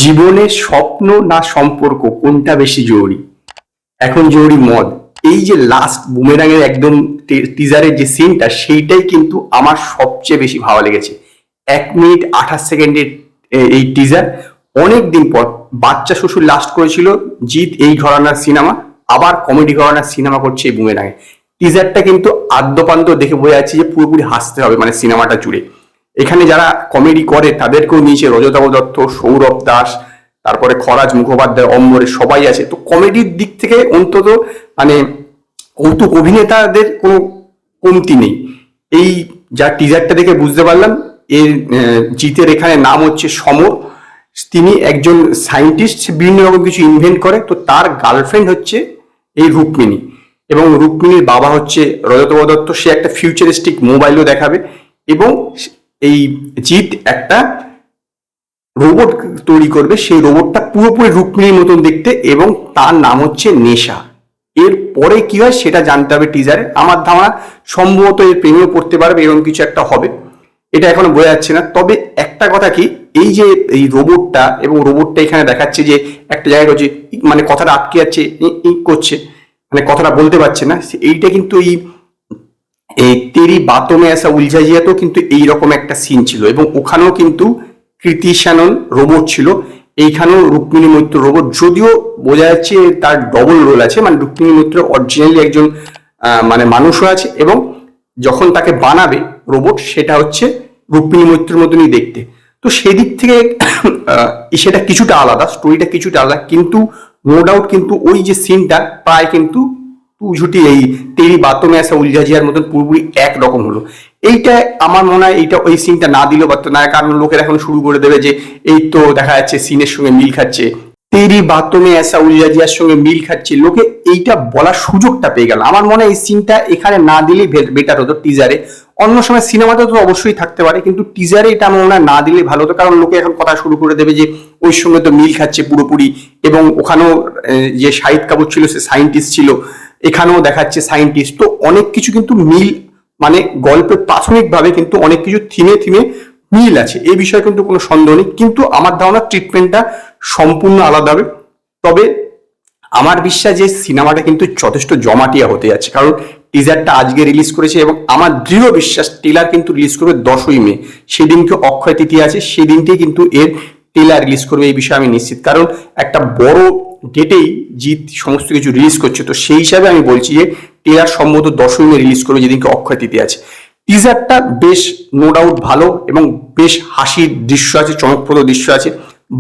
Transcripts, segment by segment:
জীবনে স্বপ্ন না সম্পর্ক কোনটা বেশি জরুরি? এখন জরুরি মদ। এই যে লাস্ট বুমেরাং এর একদম টিজারের যে সিনটা, সেইটাই কিন্তু আমার সবচেয়ে বেশি ভালো লেগেছে। 1 মিনিট 28 সেকেন্ডের এই টিজার। অনেক দিন পর বাচ্চা শ্বশুর লাস্ট করেছিল জিৎ এই ঘরানার সিনেমা, আবার কমেডি ঘরানার সিনেমা করছে এই বুমেরাঙে। টিজারটা কিন্তু আদ্যপান্ত দেখে বোঝা যাচ্ছে যে পুরোপুরি হাসতে হবে, মানে সিনেমাটা জুড়ে। এখানে যারা কমেডি করে তাদেরকেও নিয়েছে, রজতাভ দত্ত, সৌরভ দাস, তারপরে খরাজ মুখোপাধ্যায়, অম্বরে সবাই আছে। তো কমেডির দিক থেকে অন্তত মানে কৌতুক অভিনেতাদের কোনো কমতি নেই। এই যা টিজারটা দেখে বুঝতে পারলাম, এর জিতের এখানে নাম হচ্ছে সমর। তিনি একজন সায়েন্টিস্ট, বিভিন্ন রকম কিছু ইনভেন্ট করে। তো তার গার্লফ্রেন্ড হচ্ছে এই রুক্মিণী, এবং রুক্মিণীর বাবা হচ্ছে রজতাভ দত্ত। সে একটা ফিউচারিস্টিক মোবাইলও দেখাবে, এবং এই জিৎ একটা রোবট তৈরি করবে। সেই রোবটটা পুরোপুরি রুক্মিণীর মতন দেখতে, এবং তার নাম হচ্ছে নেশা। এর পরে কি হয় সেটা জানতে হবে টিজারে। আমার ধারণা সম্ভবত এর প্রেমেও পড়তে পারবে, এরকম কিছু একটা হবে, এটা এখনো বোঝা যাচ্ছে না। তবে একটা কথা কি, এই যে এই রোবটটা, এবং রোবটটা এখানে দেখাচ্ছে যে একটা জায়গায় হচ্ছে মানে কথাটা আটকে যাচ্ছে, করছে, মানে কথাটা বলতে পারছে না। এইটা কিন্তু এই তেরি বাতোं में ऐसा उलझा जिया তো কিন্তু এইরকম একটা সিন ছিল, এবং ওখানেও কিন্তু কৃতি শ্যানন রোবট ছিল। এইখানেও রুক্মিণী মৈত্র রোবট, যদিও বোঝা যাচ্ছে তার ডবল রোল আছে, মানে রুক্মিণী মৈত্র অরিজিনালি একজন মানে মানুষও আছে, এবং যখন তাকে বানাবে রোবট সেটা হচ্ছে রুক্মিণী মৈত্রের মতনই দেখতে। তো সেদিক থেকে সেটা কিছুটা আলাদা, স্টোরিটা কিছুটা আলাদা, কিন্তু নো ডাউট কিন্তু ওই যে সিনটা প্রায় কিন্তু তু ঝুটি এই তেরি বাতোं में ऐसा उलझा जियाর মতন পুরোপুরি একরকম হলো। এইটা আমার মনে হয় এইটা ওই সিনটা না দিলেও পারতো না, কারণ লোকের এখন শুরু করে দেবে যে এই তো দেখা যাচ্ছে সিনের সঙ্গে মিল খাচ্ছে, তেরি বাতোं में ऐसा उलझा जियाর সঙ্গে মিল খাচ্ছে, লোকে এইটা বলার সুযোগটা পেয়ে গেল। আমার মনে হয় এই সিনটা এখানে না দিলেই বেটার হতো টিজারে। অন্য সময় সিনেমাতে তো অবশ্যই থাকতে পারে, কিন্তু টিজারে এটা আমার মনে হয় না দিলে ভালো হতো, কারণ লোকে এখন কথা শুরু করে দেবে যে ওই সঙ্গে তো মিল খাচ্ছে পুরোপুরি। এবং ওখানেও যে শাহিদ কাপুর ছিল সে সায়েন্টিস্ট ছিল, এখানেও দেখাচ্ছে সায়েন্টিস্ট। তো অনেক কিছু কিন্তু মিল, মানে গল্পের প্রাথমিকভাবে কিন্তু অনেক কিছু থিমে থিমে মিল আছে, এই বিষয়ে কিন্তু কোনো সন্দেহ নেই। কিন্তু আমার ধারণা ট্রিটমেন্টটা সম্পূর্ণ আলাদা হবে। তবে আমার বিশ্বাস যে সিনেমাটা কিন্তু যথেষ্ট জমাটিয়া হতে যাচ্ছে, কারণ টিজারটা আজকে রিলিজ করেছে, এবং আমার দৃঢ় বিশ্বাস টেলার কিন্তু রিলিজ করবে 10ই মে। সেদিনকে অক্ষয় তৃতীয়া আছে, সেদিনকে কিন্তু এর টেলার রিলিজ করবে, এই বিষয়ে আমি নিশ্চিত। কারণ একটা বড় ডেটেই জিৎ সমস্ত কিছু রিলিজ করছে, তো সেই হিসাবে আমি বলছি যে টেলার সম্ভবত 10ই মে রিলিজ করবে, যেদিনকে অক্ষয় তৃতীয়া আছে। টিজারটা বেশ নো ডাউট ভালো, এবং বেশ হাসির দৃশ্য আছে, চমকপ্রদ দৃশ্য আছে।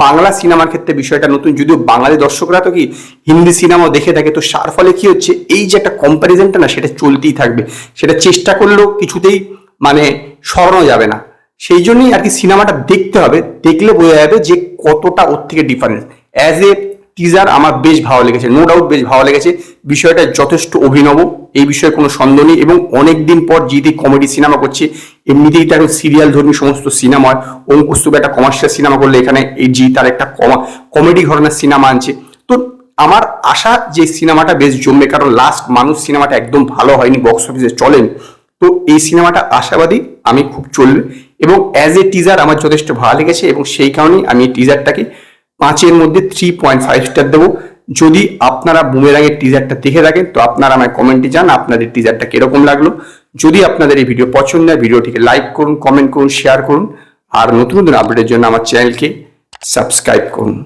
বাংলা সিনেমার ক্ষেত্রে বিষয়টা নতুন, যদিও বাঙালি দর্শকরা তো কি হিন্দি সিনেমাও দেখে থাকে। তো তার ফলে কি হচ্ছে, এই যে একটা কম্প্যারিজনটা না, সেটা চলতেই থাকবে। সেটা চেষ্টা করলেও কিছুতেই মানে সরানো যাবে না। সেই জন্যই আর কি সিনেমাটা দেখতে হবে, দেখলে বোঝা যাবে যে কতটা ওর থেকে ডিফারেন্স। অ্যাজ এ টিজার আমার বেশ ভালো লেগেছে, নো ডাউট বেশ ভালো লেগেছে। বিষয়টা যথেষ্ট অভিনব, এই বিষয়ে কোনো সন্দেহ নেই। এবং অনেকদিন পর জিৎ কমেডি সিনেমা করছে। এমনিতেই তার সিরিয়াল ধর্মী সমস্ত সিনেমা হয়, অঙ্কুশ তো একটা কমার্শিয়াল সিনেমা করলে, এখানে এই জিৎ তার একটা কমেডি ধরনের সিনেমা আনছে। তো আমার আশা যে সিনেমাটা বেশ জমবে, কারণ লাস্ট মানুষ সিনেমাটা একদম ভালো হয়নি, বক্স অফিসে চলেনি। তো এই সিনেমাটা আশাবাদী আমি খুব চলবে, এবং অ্যাজ এ টিজার আমার যথেষ্ট ভালো লেগেছে, এবং সেই কারণেই আমি এই টিজারটাকে 5-এর মধ্যে 3.5 স্টার দেবো। যদি আপনারা বুমেরাঙের টিজারটা দেখে থাকেন তো আপনারা আমায় কমেন্টে জান আপনাদের টিজারটা কিরকম লাগলো। যদি আপনাদের এই ভিডিও পছন্দ হয়, ভিডিওটিকে লাইক করুন, কমেন্ট করুন, শেয়ার করুন, আর নতুন নতুন আপডেটের জন্য আমার চ্যানেলকে সাবস্ক্রাইব করুন।